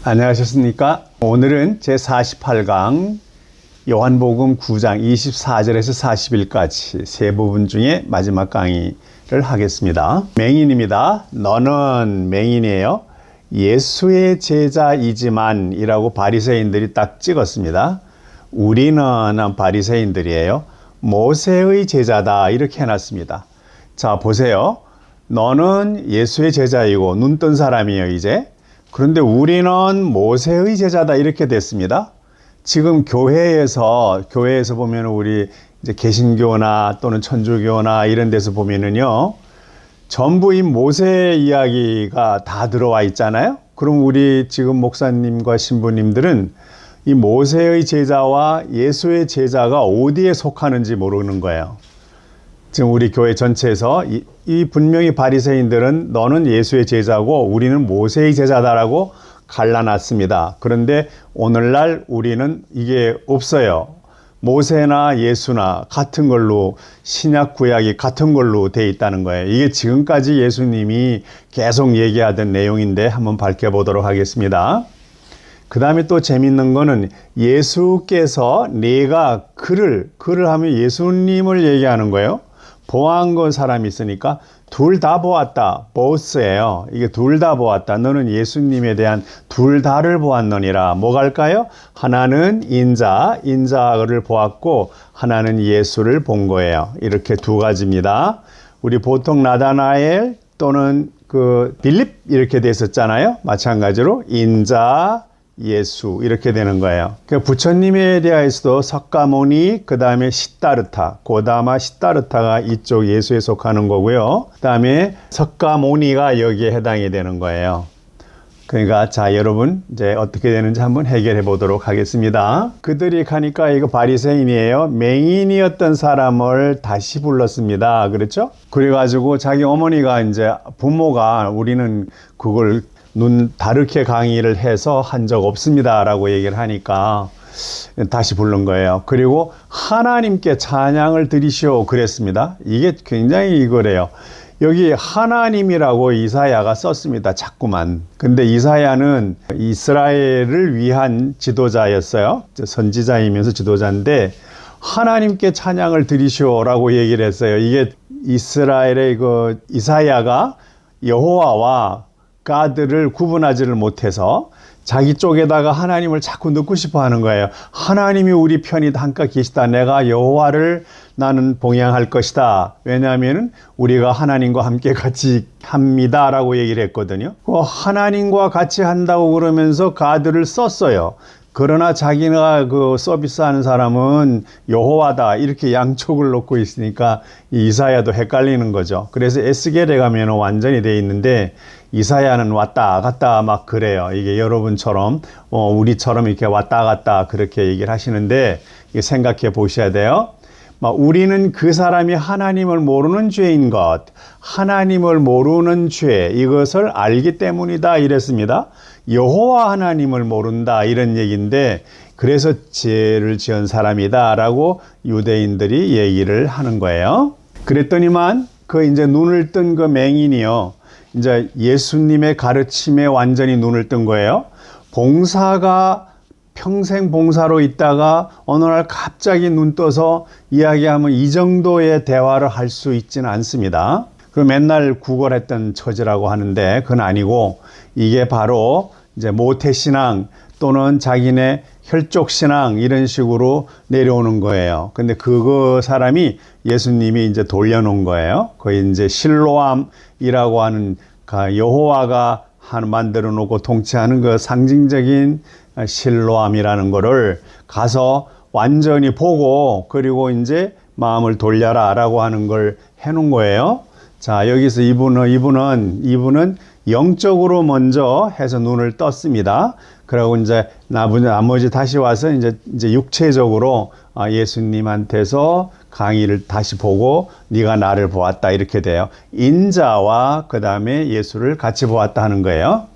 안녕하셨습니까? 오늘은 제48강 요한복음 9장 24절에서 40일까지 세 부분 중에 마지막 강의를 하겠습니다. 맹인입니다. 너는 맹인이에요. 예수의 제자이지만 이라고 바리새인들이 딱 찍었습니다. 우리는 바리새인들이에요. 모세의 제자다 이렇게 해놨습니다. 자, 보세요. 너는 예수의 제자이고 눈 뜬 사람이에요, 이제. 그런데 우리는 모세의 제자다 이렇게 됐습니다. 지금 교회에서 보면 우리 이제 개신교나 또는 천주교나 이런 데서 보면은요, 전부 이 모세 이야기가 다 들어와 있잖아요. 그럼 우리 지금 목사님과 신부님들은 이 모세의 제자와 예수의 제자가 어디에 속하는지 모르는 거예요. 지금 우리 교회 전체에서 이 분명히 바리새인들은 너는 예수의 제자고 우리는 모세의 제자다라고 갈라놨습니다. 그런데 오늘날 우리는 이게 없어요. 모세나 예수나 같은 걸로 신약 구약이 같은 걸로 돼 있다는 거예요. 이게 지금까지 예수님이 계속 얘기하던 내용인데 한번 밝혀보도록 하겠습니다. 그 다음에 또 재밌는 거는 예수께서 내가 그를 하면 예수님을 얘기하는 거예요. 보아한 건 사람이 있으니까 둘 다 보았다. 보스예요. 이게 둘 다 보았다. 너는 예수님에 대한 둘 다를 보았느니라. 뭐갈까요? 하나는 인자를 보았고 하나는 예수를 본 거예요. 이렇게 두 가지입니다. 우리 보통 나다나엘 또는 빌립 이렇게 됐었잖아요. 마찬가지로 인자, 예수 이렇게 되는 거예요. 부처님에 대해서도 석가모니, 그 다음에 시다르타, 고다마 시다르타가 이쪽 예수에 속하는 거고요. 그 다음에 석가모니가 여기에 해당이 되는 거예요. 그러니까 자, 여러분 이제 어떻게 되는지 한번 해결해 보도록 하겠습니다. 그들이 가니까 이거 바리새인이에요. 맹인이었던 사람을 다시 불렀습니다. 그렇죠? 그래가지고 자기 어머니가 이제 부모가 우리는 그걸 눈 다르게 강의를 해서 한 적 없습니다 라고 얘기를 하니까 다시 부른 거예요. 그리고 하나님께 찬양을 드리시오 그랬습니다. 이게 굉장히 이거래요. 여기 하나님이라고 이사야가 썼습니다. 자꾸만. 근데 이사야는 이스라엘을 위한 지도자였어요. 선지자이면서 지도자인데 하나님께 찬양을 드리시오 라고 얘기를 했어요. 이게 이스라엘의 이사야가 여호와와 가드를 구분하지를 못해서 자기 쪽에다가 하나님을 자꾸 넣고 싶어 하는 거예요. 하나님이 우리 편이 함께 계시다. 내가 여호와를 나는 봉양할 것이다. 왜냐하면 우리가 하나님과 함께 같이 합니다 라고 얘기를 했거든요. 하나님과 같이 한다고 그러면서 가드를 썼어요. 그러나 자기가 서비스하는 사람은 여호와다 이렇게 양쪽을 놓고 있으니까 이사야도 헷갈리는 거죠. 그래서 에스겔에 가면 완전히 돼 있는데 이사야는 왔다 갔다 막 그래요. 이게 여러분처럼 우리처럼 이렇게 왔다 갔다 그렇게 얘기를 하시는데 이게 생각해 보셔야 돼요. 우리는 그 사람이 하나님을 모르는 죄인 것, 하나님을 모르는 죄 이것을 알기 때문이다 이랬습니다. 여호와 하나님을 모른다 이런 얘기인데 그래서 죄를 지은 사람이다 라고 유대인들이 얘기를 하는 거예요. 그랬더니만 이제 눈을 뜬 맹인이요. 이제 예수님의 가르침에 완전히 눈을 뜬 거예요. 봉사가 평생 봉사로 있다가 어느 날 갑자기 눈 떠서 이야기하면 이 정도의 대화를 할 수 있지는 않습니다. 맨날 구걸했던 처지라고 하는데 그건 아니고 이게 바로 이제 모태신앙 또는 자기네 혈족신앙 이런 식으로 내려오는 거예요. 근데 사람이 예수님이 이제 돌려놓은 거예요. 거의 이제 실로암이라고 하는 여호와가 만들어 놓고 통치하는 상징적인 실로암이라는 거를 가서 완전히 보고 그리고 이제 마음을 돌려라 라고 하는 걸 해놓은 거예요. 자, 여기서 이분은 영적으로 먼저 해서 눈을 떴습니다. 그리고 이제 나머지 다시 와서 이제 육체적으로 예수님한테서 강의를 다시 보고 네가 나를 보았다 이렇게 돼요. 인자와 그 다음에 예수를 같이 보았다 하는 거예요.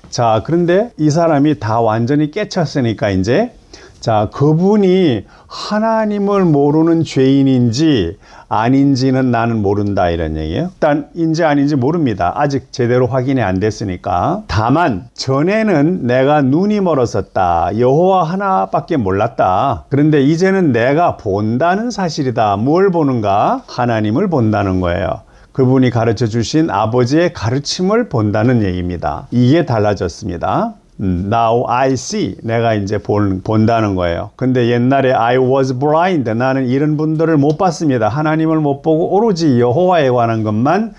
자, 그런데 이 사람이 다 완전히 깨쳤으니까 이제 자, 그분이 하나님을 모르는 죄인인지 아닌지는 나는 모른다 이런 얘기예요. 일단 인지 아닌지 모릅니다. 아직 제대로 확인이 안 됐으니까. 다만 전에는 내가 눈이 멀었었다. 여호와 하나밖에 몰랐다. 그런데 이제는 내가 본다는 사실이다. 뭘 보는가? 하나님을 본다는 거예요. 그분이 가르쳐 주신 아버지의 가르침을 본다는 얘기입니다. 이게 달라졌습니다. Now I see. 내가 이제 본다는 거예요. 근데 옛날에 I was blind. 나는 이런 분들을 못 봤습니다. 하나님을 못 보고 오로지 여호와에 관한 것만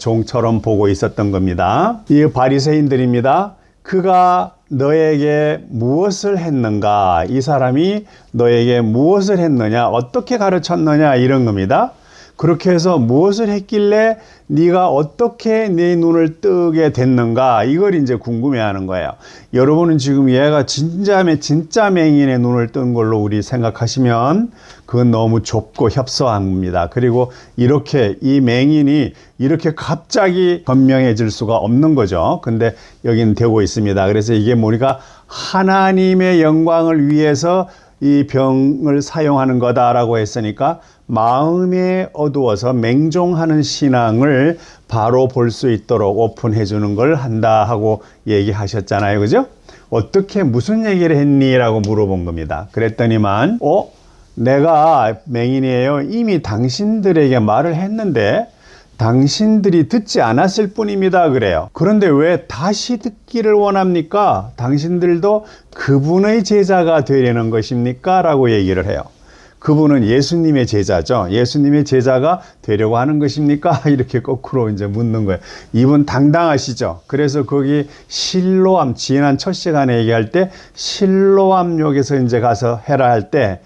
종처럼 보고 있었던 겁니다. 이 바리새인들입니다. 그가 너에게 무엇을 했는가? 이 사람이 너에게 무엇을 했느냐? 어떻게 가르쳤느냐? 이런 겁니다. 그렇게 해서 무엇을 했길래 네가 어떻게 네 눈을 뜨게 됐는가 이걸 이제 궁금해하는 거예요. 여러분은 지금 얘가 진짜 맹인의 눈을 뜬 걸로 우리 생각하시면 그건 너무 좁고 협소한 겁니다. 그리고 이렇게 이 맹인이 이렇게 갑자기 건명해질 수가 없는 거죠. 근데 여기는 되고 있습니다. 그래서 이게 뭐니까 하나님의 영광을 위해서 이 병을 사용하는 거다라고 했으니까 마음에 어두워서 맹종하는 신앙을 바로 볼 수 있도록 오픈해 주는 걸 한다 하고 얘기하셨잖아요. 그죠? 어떻게 무슨 얘기를 했니? 라고 물어본 겁니다. 그랬더니만 내가 맹인이에요. 이미 당신들에게 말을 했는데 당신들이 듣지 않았을 뿐입니다. 그래요. 그런데 왜 다시 듣기를 원합니까? 당신들도 그분의 제자가 되려는 것입니까? 라고 얘기를 해요. 그분은 예수님의 제자죠. 예수님의 제자가 되려고 하는 것입니까? 이렇게 거꾸로 이제 묻는 거예요. 이분 당당하시죠. 그래서 거기 실로암, 지난 첫 시간에 얘기할 때 실로암역에서 이제 가서 해라 할 때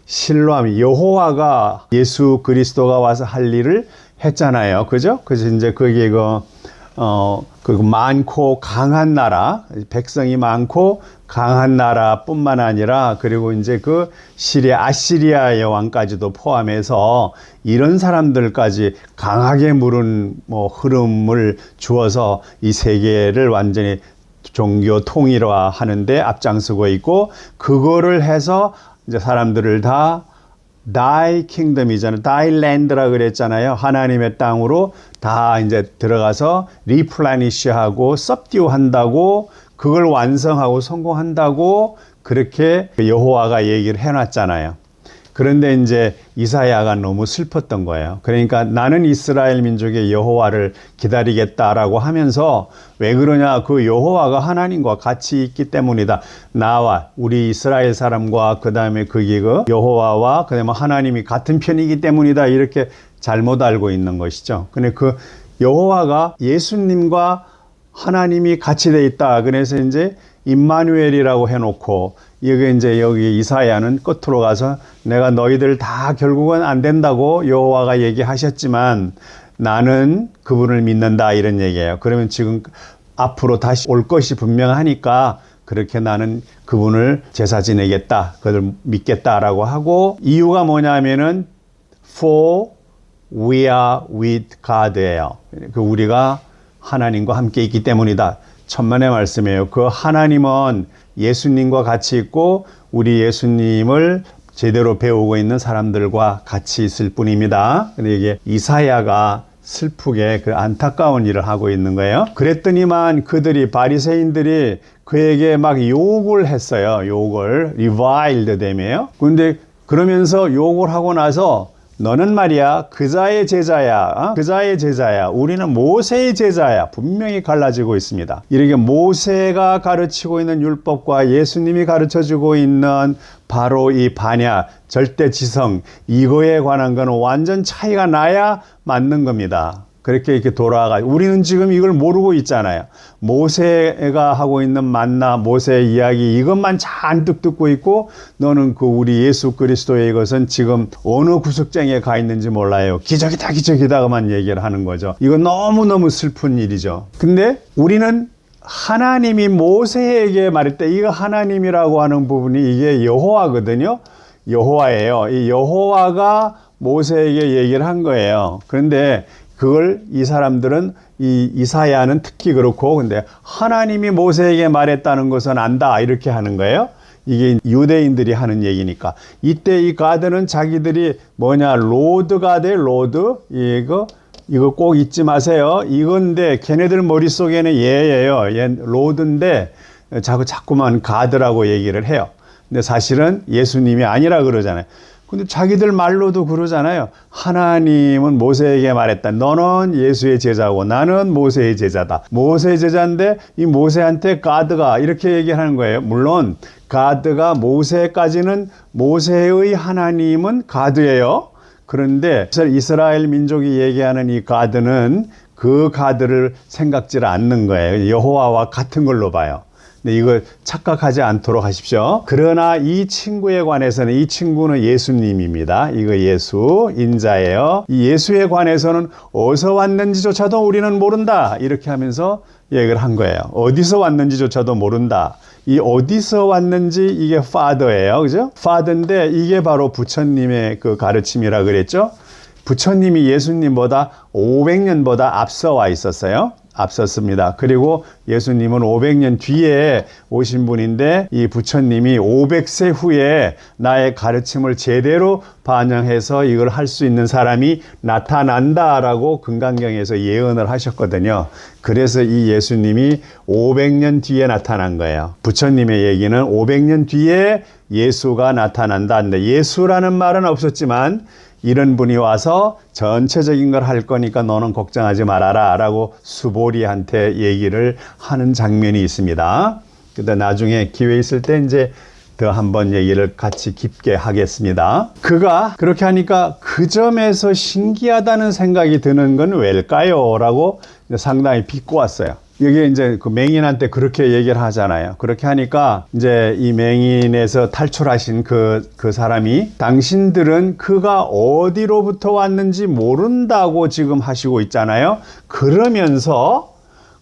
실로암, 여호와가 예수 그리스도가 와서 할 일을 했잖아요. 그죠? 그래서 이제 거기에 그 많고 강한 나라, 백성이 많고 강한 나라뿐만 아니라 그리고 이제 그 아시리아의 왕까지도 포함해서 이런 사람들까지 강하게 물은 흐름을 주어서 이 세계를 완전히 종교 통일화하는데 앞장서고 있고 그거를 해서 이제 사람들을 다 Thy kingdom이잖아요. Thy land라 그랬잖아요. 하나님의 땅으로 다 이제 들어가서 replenish하고 subdue 한다고 그걸 완성하고 성공한다고 그렇게 여호와가 얘기를 해놨잖아요. 그런데 이제 이사야가 너무 슬펐던 거예요. 그러니까 나는 이스라엘 민족의 여호와를 기다리겠다라고 하면서 왜 그러냐? 그 여호와가 하나님과 같이 있기 때문이다. 나와 우리 이스라엘 사람과 그다음에 거기 그 여호와와 그다음에 하나님이 같은 편이기 때문이다. 이렇게 잘못 알고 있는 것이죠. 근데 그 여호와가 예수님과 하나님이 같이 돼 있다. 그래서 이제 임마누엘이라고 해놓고 여기 이사야는 끝으로 가서 내가 너희들 다 결국은 안 된다고 여호와가 얘기하셨지만 나는 그분을 믿는다 이런 얘기예요. 그러면 지금 앞으로 다시 올 것이 분명하니까 그렇게 나는 그분을 제사 지내겠다, 그걸 믿겠다라고 하고 이유가 뭐냐면은 For we are with God예요. 그 우리가 하나님과 함께 있기 때문이다. 천만의 말씀이에요. 그 하나님은 예수님과 같이 있고 우리 예수님을 제대로 배우고 있는 사람들과 같이 있을 뿐입니다. 근데 이게 이사야가 슬프게 그 안타까운 일을 하고 있는 거예요. 그랬더니만 바리새인들이 그에게 막 욕을 했어요. 욕을 reviled them. 근데 그러면서 욕을 하고 나서 너는 말이야 그자의 제자야. 그자의 제자야. 우리는 모세의 제자야. 분명히 갈라지고 있습니다. 이렇게 모세가 가르치고 있는 율법과 예수님이 가르쳐주고 있는 바로 이 반야, 절대지성 이거에 관한 거는 완전 차이가 나야 맞는 겁니다. 이렇게 돌아가. 우리는 지금 이걸 모르고 있잖아요. 모세가 하고 있는 만나, 모세의 이야기 이것만 잔뜩 듣고 있고 너는 그 우리 예수 그리스도의 이것은 지금 어느 구석쟁이에 가 있는지 몰라요. 기적이다가만 얘기를 하는 거죠. 이건 너무너무 슬픈 일이죠. 근데 우리는 하나님이 모세에게 말할 때 이거 하나님이라고 하는 부분이 이게 여호와거든요. 여호와예요. 이 여호와가 모세에게 얘기를 한 거예요. 그런데 그걸 이 사람들은 이사야는 특히 그렇고 근데 하나님이 모세에게 말했다는 것은 안다 이렇게 하는 거예요. 이게 유대인들이 하는 얘기니까. 이때 이 가드는 자기들이 뭐냐, 로드 가드에 로드. 이거 꼭 잊지 마세요. 이건데 걔네들 머릿속에는 얘예요. 얘 로드인데 자꾸만 가드라고 얘기를 해요. 근데 사실은 예수님이 아니라 그러잖아요. 근데 자기들 말로도 그러잖아요. 하나님은 모세에게 말했다. 너는 예수의 제자고 나는 모세의 제자다. 모세의 제자인데 이 모세한테 가드가 이렇게 얘기하는 거예요. 물론 가드가 모세까지는 모세의 하나님은 가드예요. 그런데 이스라엘 민족이 얘기하는 이 가드는 그 가드를 생각지를 않는 거예요. 여호와와 같은 걸로 봐요. 근데 이걸 착각하지 않도록 하십시오. 그러나 이 친구에 관해서는 이 친구는 예수님입니다. 이거 예수 인자예요. 이 예수에 관해서는 어디서 왔는지조차도 우리는 모른다. 이렇게 하면서 얘기를 한 거예요. 어디서 왔는지조차도 모른다. 이 어디서 왔는지 이게 father예요. 그죠? father인데 이게 바로 부처님의 그 가르침이라 그랬죠. 부처님이 예수님보다 500년보다 앞서 와 있었어요. 앞섰습니다. 그리고 예수님은 500년 뒤에 오신 분인데 이 부처님이 500세 후에 나의 가르침을 제대로 반영해서 이걸 할 수 있는 사람이 나타난다라고 금강경에서 예언을 하셨거든요. 그래서 이 예수님이 500년 뒤에 나타난 거예요. 부처님의 얘기는 500년 뒤에 예수가 나타난다. 근데 예수라는 말은 없었지만 이런 분이 와서 전체적인 걸 할 거니까 너는 걱정하지 말아라 라고 수보리한테 얘기를 하는 장면이 있습니다. 근데 나중에 기회 있을 때 이제 더 한번 얘기를 같이 깊게 하겠습니다. 그가 그렇게 하니까 그 점에서 신기하다는 생각이 드는 건 왜일까요? 라고 상당히 비꼬았어요. 여기 이제 그 맹인한테 그렇게 얘기를 하잖아요. 그렇게 하니까 이제 이 맹인에서 탈출하신 그 사람이 당신들은 그가 어디로부터 왔는지 모른다고 지금 하시고 있잖아요.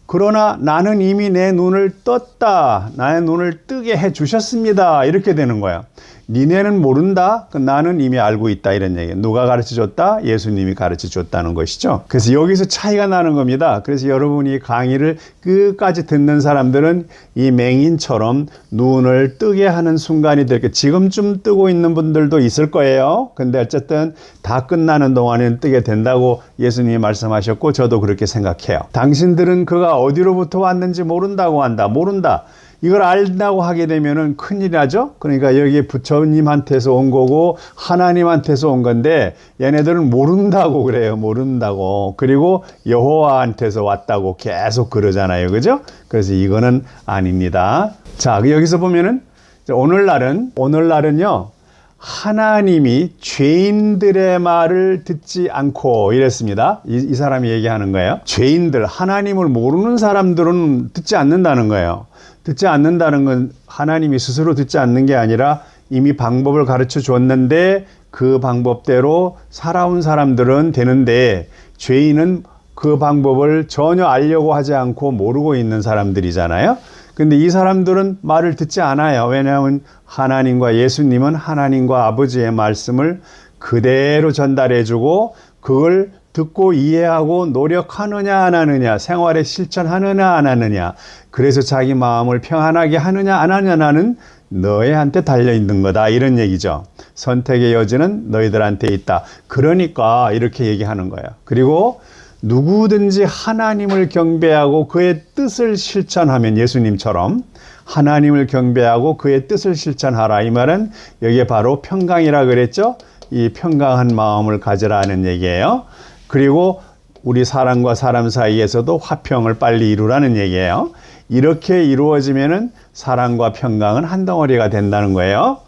그러나 나는 이미 내 눈을 떴다. 나의 눈을 뜨게 해 주셨습니다. 이렇게 되는 거예요. 니네는 모른다? 나는 이미 알고 있다. 이런 얘기예요. 누가 가르쳐 줬다? 예수님이 가르쳐 줬다는 것이죠. 그래서 여기서 차이가 나는 겁니다. 그래서 여러분이 강의를 끝까지 듣는 사람들은 이 맹인처럼 눈을 뜨게 하는 순간이 될 거예요. 지금쯤 뜨고 있는 분들도 있을 거예요. 근데 어쨌든 다 끝나는 동안에는 뜨게 된다고 예수님이 말씀하셨고 저도 그렇게 생각해요. 당신들은 그가 어디로부터 왔는지 모른다고 한다. 모른다. 이걸 알다고 하게 되면은 큰일 나죠? 그러니까 여기 부처님한테서 온 거고 하나님한테서 온 건데 얘네들은 모른다고 그래요. 모른다고. 그리고 여호와한테서 왔다고 계속 그러잖아요. 그죠? 그래서 이거는 아닙니다. 자, 여기서 보면은 오늘날은요. 하나님이 죄인들의 말을 듣지 않고 이랬습니다. 이 사람이 얘기하는 거예요. 죄인들, 하나님을 모르는 사람들은 듣지 않는다는 거예요. 듣지 않는다는 건 하나님이 스스로 듣지 않는 게 아니라 이미 방법을 가르쳐 줬는데 그 방법대로 살아온 사람들은 되는데 죄인은 그 방법을 전혀 알려고 하지 않고 모르고 있는 사람들이잖아요. 근데 이 사람들은 말을 듣지 않아요. 왜냐하면 하나님과 예수님은 하나님과 아버지의 말씀을 그대로 전달해주고 그걸 듣고 이해하고 노력하느냐 안 하느냐, 생활에 실천하느냐 안 하느냐, 그래서 자기 마음을 평안하게 하느냐 안 하느냐는 너희한테 달려있는 거다 이런 얘기죠. 선택의 여지는 너희들한테 있다. 그러니까 이렇게 얘기하는 거예요. 그리고 누구든지 하나님을 경배하고 그의 뜻을 실천하면 예수님처럼 하나님을 경배하고 그의 뜻을 실천하라. 이 말은 여기에 바로 평강이라 그랬죠. 이 평강한 마음을 가지라는 얘기예요. 그리고 우리 사람과 사람 사이에서도 화평을 빨리 이루라는 얘기예요. 이렇게 이루어지면은 사랑과 평강은 한 덩어리가 된다는 거예요.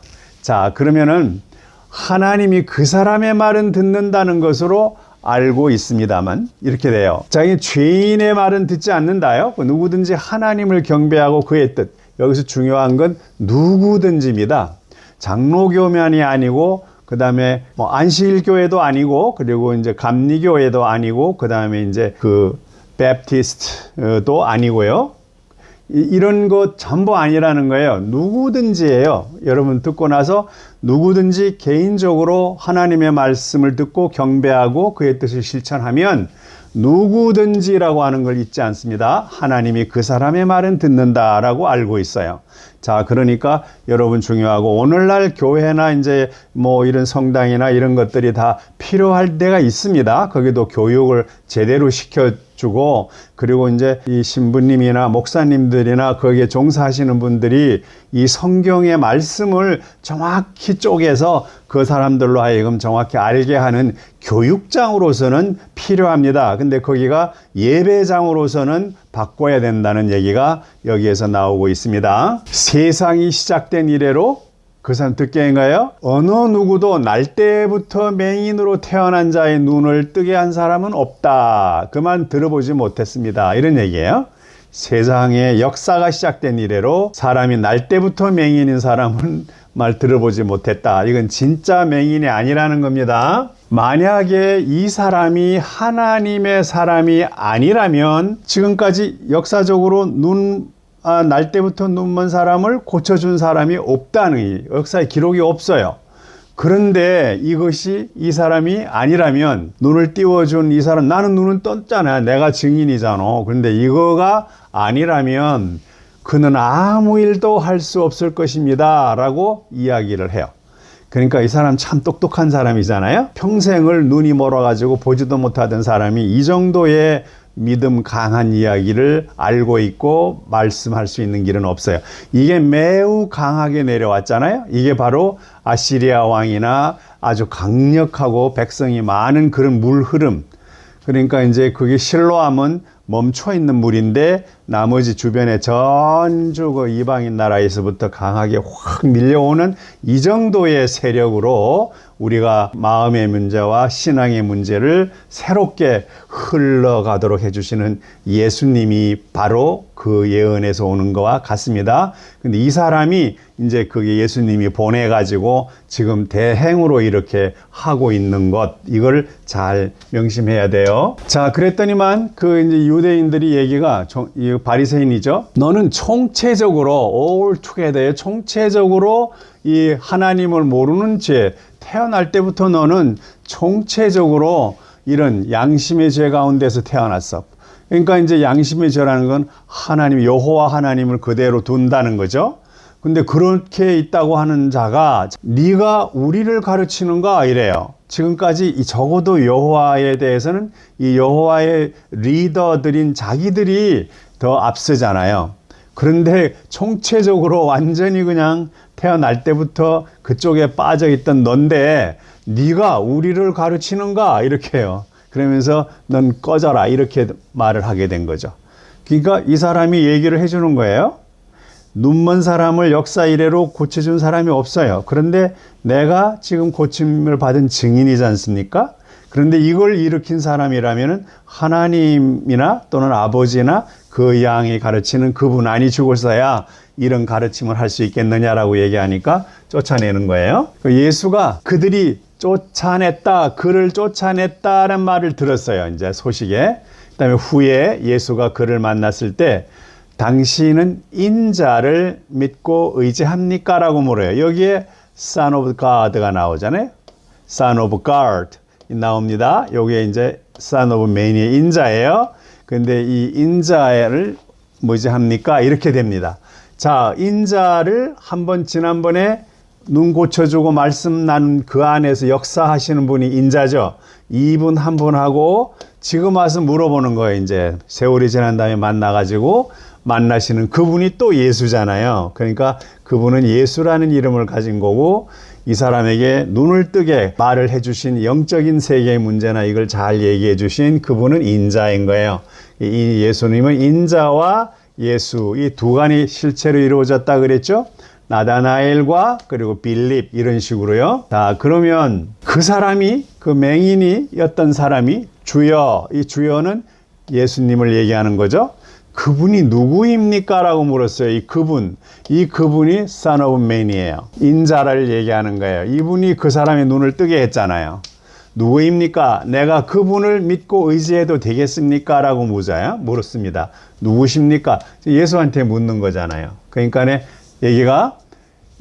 자, 그러면은 하나님이 그 사람의 말은 듣는다는 것으로 알고 있습니다만 이렇게 돼요. 자, 이 죄인의 말은 듣지 않는다요. 누구든지 하나님을 경배하고 그의 뜻. 여기서 중요한 건 누구든지입니다. 장로교면이 아니고 그 다음에 안식일교회도 아니고 그리고 이제 감리교회도 아니고 그 다음에 이제 그 베프티스트도 아니고요. 이런 것 전부 아니라는 거예요. 누구든지예요. 여러분 듣고 나서 누구든지 개인적으로 하나님의 말씀을 듣고 경배하고 그의 뜻을 실천하면 누구든지라고 하는 걸 잊지 않습니다. 하나님이 그 사람의 말은 듣는다라고 알고 있어요. 자, 그러니까 여러분 중요하고, 오늘날 교회나 이제 뭐 이런 성당이나 이런 것들이 다 필요할 때가 있습니다. 거기도 교육을 제대로 시켜주고, 그리고 이제 이 신부님이나 목사님들이나 거기에 종사하시는 분들이 이 성경의 말씀을 정확히 쪼개서 그 사람들로 하여금 정확히 알게 하는 교육장으로서는 필요합니다. 근데 거기가 예배장으로서는 바꿔야 된다는 얘기가 여기에서 나오고 있습니다. 세상이 시작된 이래로 그 사람 듣게인가요? 어느 누구도 날 때부터 맹인으로 태어난 자의 눈을 뜨게 한 사람은 없다. 그만 들어보지 못했습니다. 이런 얘기예요. 세상의 역사가 시작된 이래로 사람이 날 때부터 맹인인 사람은 말 들어보지 못했다. 이건 진짜 맹인이 아니라는 겁니다. 만약에 이 사람이 하나님의 사람이 아니라면 지금까지 역사적으로 날 때부터 눈먼 사람을 고쳐준 사람이 없다는 역사의 기록이 없어요. 그런데 이것이 이 사람이 아니라면 눈을 띄워준 이 사람, 나는 눈은 떴잖아. 내가 증인이잖아. 그런데 이거가 아니라면 그는 아무 일도 할 수 없을 것입니다. 라고 이야기를 해요. 그러니까 이 사람 참 똑똑한 사람이잖아요. 평생을 눈이 멀어가지고 보지도 못하던 사람이 이 정도의 믿음 강한 이야기를 알고 있고 말씀할 수 있는 길은 없어요. 이게 매우 강하게 내려왔잖아요. 이게 바로 아시리아 왕이나 아주 강력하고 백성이 많은 그런 물 흐름. 그러니까 이제 그게 실로암은 멈춰 있는 물인데 나머지 주변에 전주 그 이방인 나라에서부터 강하게 확 밀려오는 이 정도의 세력으로 우리가 마음의 문제와 신앙의 문제를 새롭게 흘러가도록 해주시는 예수님이 바로 그 예언에서 오는 것과 같습니다. 근데 이 사람이 이제 그게 예수님이 보내가지고 지금 대행으로 이렇게 하고 있는 것, 이걸 잘 명심해야 돼요. 자, 그랬더니만 그 이제 유대인들이 얘기가 이 바리새인이죠. 너는 총체적으로 all together 총체적으로 이 하나님을 모르는 죄, 태어날 때부터 너는 총체적으로 이런 양심의 죄 가운데서 태어났어. 그러니까 이제 양심의 죄라는 건 하나님, 여호와 하나님을 그대로 둔다는 거죠. 근데 그렇게 있다고 하는 자가 네가 우리를 가르치는가 이래요. 지금까지 적어도 여호와에 대해서는 이 여호와의 리더들인 자기들이 더 앞서잖아요. 그런데 총체적으로 완전히 그냥 태어날 때부터 그쪽에 빠져 있던 넌데 네가 우리를 가르치는가 이렇게 해요. 그러면서 넌 꺼져라 이렇게 말을 하게 된 거죠. 그러니까 이 사람이 얘기를 해주는 거예요. 눈먼 사람을 역사 이래로 고쳐준 사람이 없어요. 그런데 내가 지금 고침을 받은 증인이지 않습니까? 그런데 이걸 일으킨 사람이라면 하나님이나 또는 아버지나 그 양이 가르치는 그분 아니 죽었어야 이런 가르침을 할 수 있겠느냐라고 얘기하니까 쫓아내는 거예요. 예수가 그들이 쫓아냈다, 그를 쫓아냈다는 말을 들었어요. 이제 소식에. 그다음에 후에 예수가 그를 만났을 때 당신은 인자를 믿고 의지합니까? 라고 물어요. 여기에 Son of God가 나오잖아요. Son of God 나옵니다. 여기에 이제 Son of Man의 인자예요. 근데 이 인자를 의지합니까? 이렇게 됩니다. 자, 인자를 한번 지난번에 눈 고쳐주고 말씀 나눈 그 안에서 역사하시는 분이 인자죠. 이분 한 분하고 지금 와서 물어보는 거예요. 이제 세월이 지난 다음에 만나가지고 만나시는 그분이 또 예수잖아요. 그러니까 그분은 예수라는 이름을 가진 거고 이 사람에게 눈을 뜨게 말을 해주신 영적인 세계의 문제나 이걸 잘 얘기해 주신 그분은 인자인 거예요. 이 예수님은 인자와 예수 이 두 간이 실체로 이루어졌다 그랬죠. 나다나엘과 그리고 빌립 이런 식으로요. 자, 그러면 그 사람이 그 맹인이었던 사람이 주여, 이 주여는 예수님을 얘기하는 거죠. 그분이 누구입니까? 라고 물었어요. 이 그분이 Son of Man이에요. 인자를 얘기하는 거예요. 이분이 그 사람의 눈을 뜨게 했잖아요. 누구입니까? 내가 그분을 믿고 의지해도 되겠습니까? 라고 물었습니다. 누구십니까? 예수한테 묻는 거잖아요. 그러니까 얘기가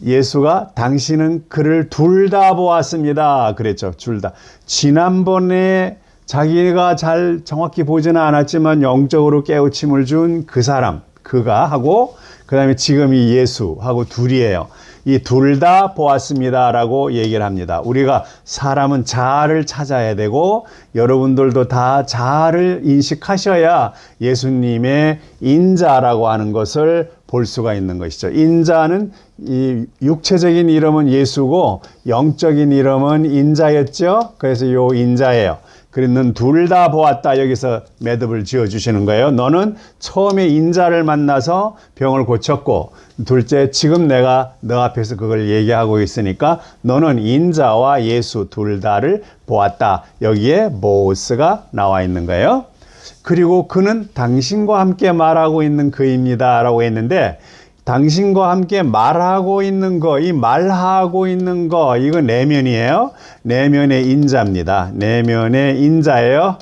예수가 당신은 그를 둘 다 보았습니다. 그랬죠. 둘 다. 지난번에 자기가 잘 정확히 보지는 않았지만 영적으로 깨우침을 준 그 사람, 그가 하고 그 다음에 지금 이 예수하고 둘이에요. 이 둘 다 보았습니다라고 얘기를 합니다. 우리가 사람은 자아를 찾아야 되고 여러분들도 다 자아를 인식하셔야 예수님의 인자라고 하는 것을 볼 수가 있는 것이죠. 인자는 이 육체적인 이름은 예수고 영적인 이름은 인자였죠. 그래서 요 인자예요. 그는 둘 다 보았다. 여기서 매듭을 지어주시는 거예요. 너는 처음에 인자를 만나서 병을 고쳤고 둘째 지금 내가 너 앞에서 그걸 얘기하고 있으니까 너는 인자와 예수 둘 다를 보았다. 여기에 보스가 나와 있는 거예요. 그리고 그는 당신과 함께 말하고 있는 그입니다 라고 했는데 당신과 함께 말하고 있는 거, 이 말하고 있는 거, 이거 내면이에요. 내면의 인자입니다. 내면의 인자예요.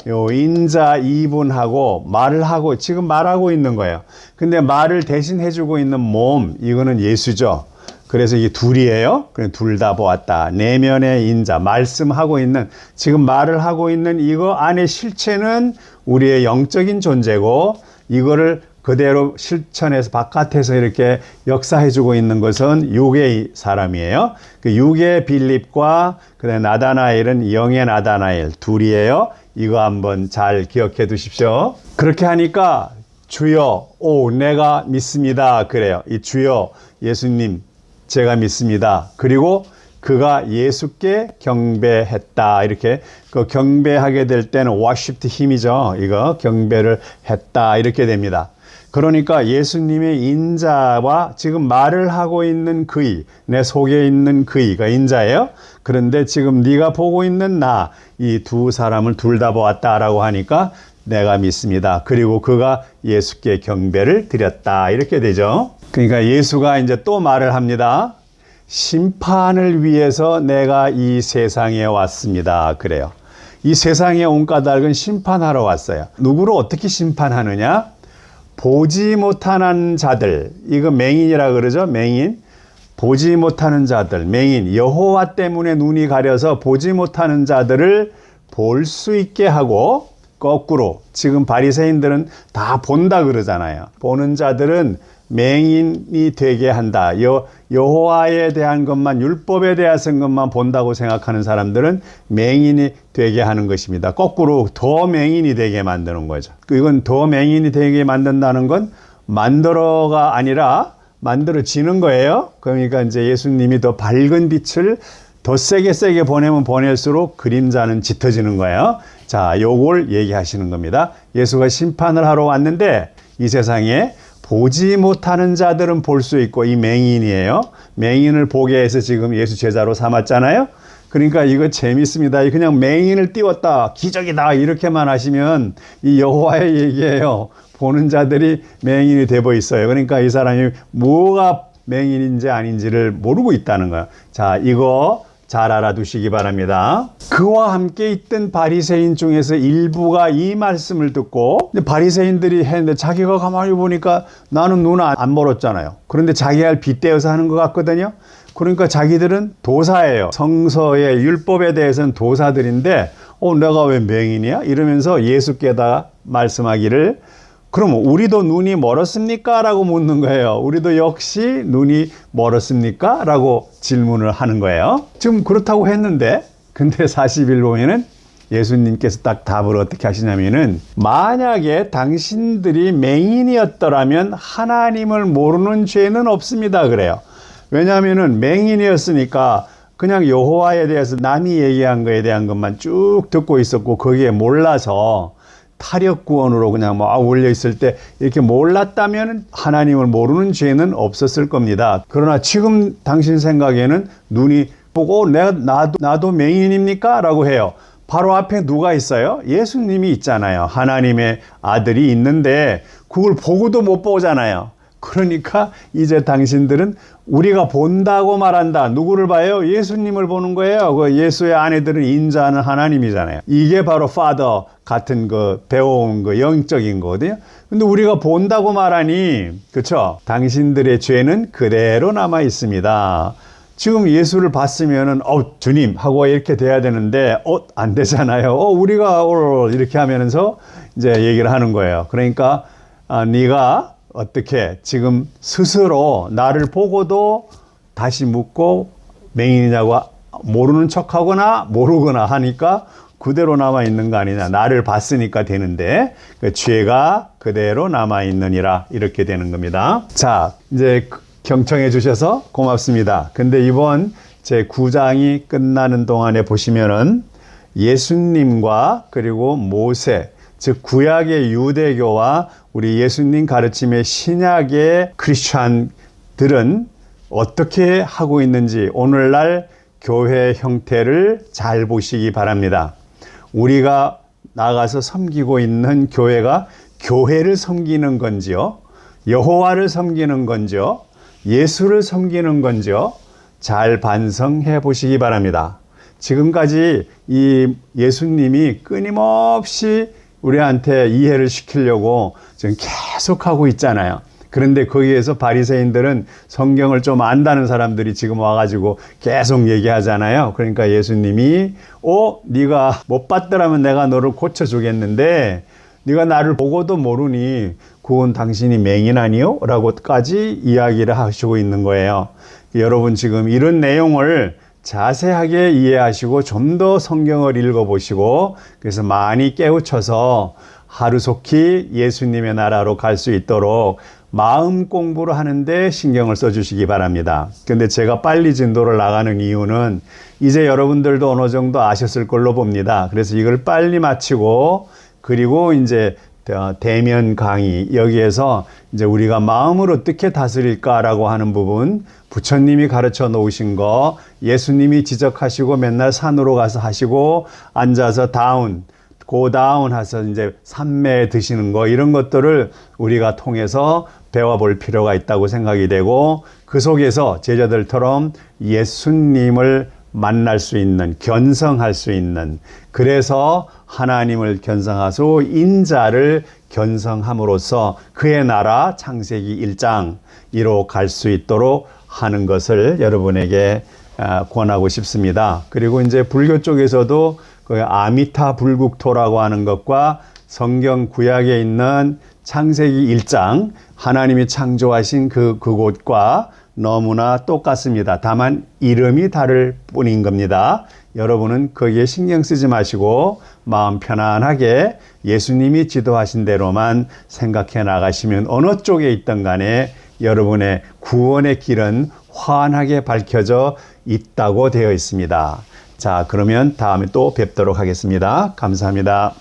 요 인자 이분하고 말을 하고, 지금 말하고 있는 거예요. 근데 말을 대신 해주고 있는 몸, 이거는 예수죠. 그래서 이게 둘이에요. 둘 다 보았다. 내면의 인자, 말씀하고 있는, 지금 말을 하고 있는 이거 안에 실체는 우리의 영적인 존재고, 이거를 그대로 실천해서 바깥에서 이렇게 역사해주고 있는 것은 육의 사람이에요. 그 육의 빌립과 그다음에 나다나엘은 영의 나다나엘 둘이에요. 이거 한번 잘 기억해 두십시오. 그렇게 하니까 주여, 내가 믿습니다. 그래요. 이 주여, 예수님, 제가 믿습니다. 그리고 그가 예수께 경배했다. 이렇게 그 경배하게 될 때는 worshiped 힘이죠. 이거 경배를 했다. 이렇게 됩니다. 그러니까 예수님의 인자와 지금 말을 하고 있는 그이, 내 속에 있는 그이가 인자예요. 그런데 지금 네가 보고 있는 나, 이 두 사람을 둘 다 보았다라고 하니까 내가 믿습니다. 그리고 그가 예수께 경배를 드렸다. 이렇게 되죠. 그러니까 예수가 이제 또 말을 합니다. 심판을 위해서 내가 이 세상에 왔습니다. 그래요. 이 세상에 온 까닭은 심판하러 왔어요. 누구를 어떻게 심판하느냐? 보지 못하는 자들, 이거 맹인이라 그러죠. 맹인. 보지 못하는 자들, 맹인. 여호와 때문에 눈이 가려서 보지 못하는 자들을 볼 수 있게 하고, 거꾸로 지금 바리새인들은 다 본다 그러잖아요. 보는 자들은 맹인이 되게 한다. 여호와에 대한 것만, 율법에 대한 것만 본다고 생각하는 사람들은 맹인이 되게 하는 것입니다. 거꾸로 더 맹인이 되게 만드는 거죠. 이건 더 맹인이 되게 만든다는 건 만들어가 아니라 만들어지는 거예요. 그러니까 이제 예수님이 더 밝은 빛을 더 세게 보내면 보낼수록 그림자는 짙어지는 거예요. 자, 요걸 얘기하시는 겁니다. 예수가 심판을 하러 왔는데 이 세상에 보지 못하는 자들은 볼 수 있고, 이 맹인이에요. 맹인을 보게 해서 지금 예수 제자로 삼았잖아요. 그러니까 이거 재밌습니다. 그냥 맹인을 띄웠다, 기적이다 이렇게만 하시면 이 여호와의 얘기예요. 보는 자들이 맹인이 되어 있어요. 그러니까 이 사람이 뭐가 맹인인지 아닌지를 모르고 있다는 거예요. 자, 이거 잘 알아두시기 바랍니다. 그와 함께 있던 바리새인 중에서 일부가 이 말씀을 듣고, 바리새인들이 했는데 자기가 가만히 보니까 나는 눈 안 멀었잖아요. 그런데 자기가 빗대어서 하는 것 같거든요. 그러니까 자기들은 도사예요. 성서의 율법에 대해서는 도사들인데 내가 왜 맹인이야? 이러면서 예수께다 말씀하기를, 그럼 우리도 눈이 멀었습니까? 라고 묻는 거예요. 우리도 역시 눈이 멀었습니까? 라고 질문을 하는 거예요. 지금 그렇다고 했는데, 근데 40일 보면은 예수님께서 딱 답을 어떻게 하시냐면은, 만약에 당신들이 맹인이었더라면 하나님을 모르는 죄는 없습니다. 그래요. 왜냐하면은 맹인이었으니까 그냥 여호와에 대해서 남이 얘기한 거에 대한 것만 쭉 듣고 있었고, 거기에 몰라서 타력구원으로 그냥 올려 있을 때 이렇게 몰랐다면 하나님을 모르는 죄는 없었을 겁니다. 그러나 지금 당신 생각에는 눈이 보고 나도 맹인입니까? 라고 해요. 바로 앞에 누가 있어요? 예수님이 있잖아요. 하나님의 아들이 있는데 그걸 보고도 못 보잖아요. 그러니까 이제 당신들은 우리가 본다고 말한다. 누구를 봐요? 예수님을 보는 거예요. 그 예수의 아내들은 인자하는 하나님이잖아요. 이게 바로 Father 같은 그 배워온 그 영적인 거거든요. 근데 우리가 본다고 말하니, 그쵸? 당신들의 죄는 그대로 남아 있습니다. 지금 예수를 봤으면은 주님 하고 이렇게 돼야 되는데 안 되잖아요. 우리가 이렇게 하면서 이제 얘기를 하는 거예요. 그러니까 네가 어떻게 지금 스스로 나를 보고도 다시 묻고 맹인이냐고 모르는 척하거나 모르거나 하니까 그대로 남아있는 거 아니냐. 나를 봤으니까 되는데 그 죄가 그대로 남아있느니라 이렇게 되는 겁니다. 자, 이제 경청해 주셔서 고맙습니다. 근데 이번 제 9장이 끝나는 동안에 보시면은 예수님과 그리고 모세, 즉 구약의 유대교와 우리 예수님 가르침의 신약의 크리스찬들은 어떻게 하고 있는지 오늘날 교회 형태를 잘 보시기 바랍니다. 우리가 나가서 섬기고 있는 교회가 교회를 섬기는 건지요? 여호와를 섬기는 건지요? 예수를 섬기는 건지요? 잘 반성해 보시기 바랍니다. 지금까지 이 예수님이 끊임없이 우리한테 이해를 시키려고 지금 계속 하고 있잖아요. 그런데 거기에서 바리새인들은 성경을 좀 안다는 사람들이 지금 와가지고 계속 얘기하잖아요. 그러니까 예수님이 네가 못 봤더라면 내가 너를 고쳐주겠는데 네가 나를 보고도 모르니 그건 당신이 맹인 아니요? 라고까지 이야기를 하시고 있는 거예요. 여러분 지금 이런 내용을 자세하게 이해하시고 좀 더 성경을 읽어보시고 그래서 많이 깨우쳐서 하루속히 예수님의 나라로 갈 수 있도록 마음 공부를 하는데 신경을 써주시기 바랍니다. 근데 제가 빨리 진도를 나가는 이유는 이제 여러분들도 어느 정도 아셨을 걸로 봅니다. 그래서 이걸 빨리 마치고 그리고 이제 대면 강의 여기에서 이제 우리가 마음을 어떻게 다스릴까라고 하는 부분 부처님이 가르쳐 놓으신 거 예수님이 지적하시고 맨날 산으로 가서 하시고 앉아서 고다운 해서 이제 삼매 드시는 거 이런 것들을 우리가 통해서 배워볼 필요가 있다고 생각이 되고 그 속에서 제자들처럼 예수님을 만날 수 있는 견성할 수 있는 그래서 하나님을 견성하소 인자를 견성함으로써 그의 나라 창세기 1장으로 갈 수 있도록 하는 것을 여러분에게 권하고 싶습니다. 그리고 이제 불교 쪽에서도 그 아미타 불국토라고 하는 것과 성경 구약에 있는 창세기 1장 하나님이 창조하신 그곳과 너무나 똑같습니다. 다만 이름이 다를 뿐인 겁니다. 여러분은 거기에 신경 쓰지 마시고 마음 편안하게 예수님이 지도하신 대로만 생각해 나가시면 어느 쪽에 있든 간에 여러분의 구원의 길은 환하게 밝혀져 있다고 되어 있습니다. 자, 그러면 다음에 또 뵙도록 하겠습니다. 감사합니다.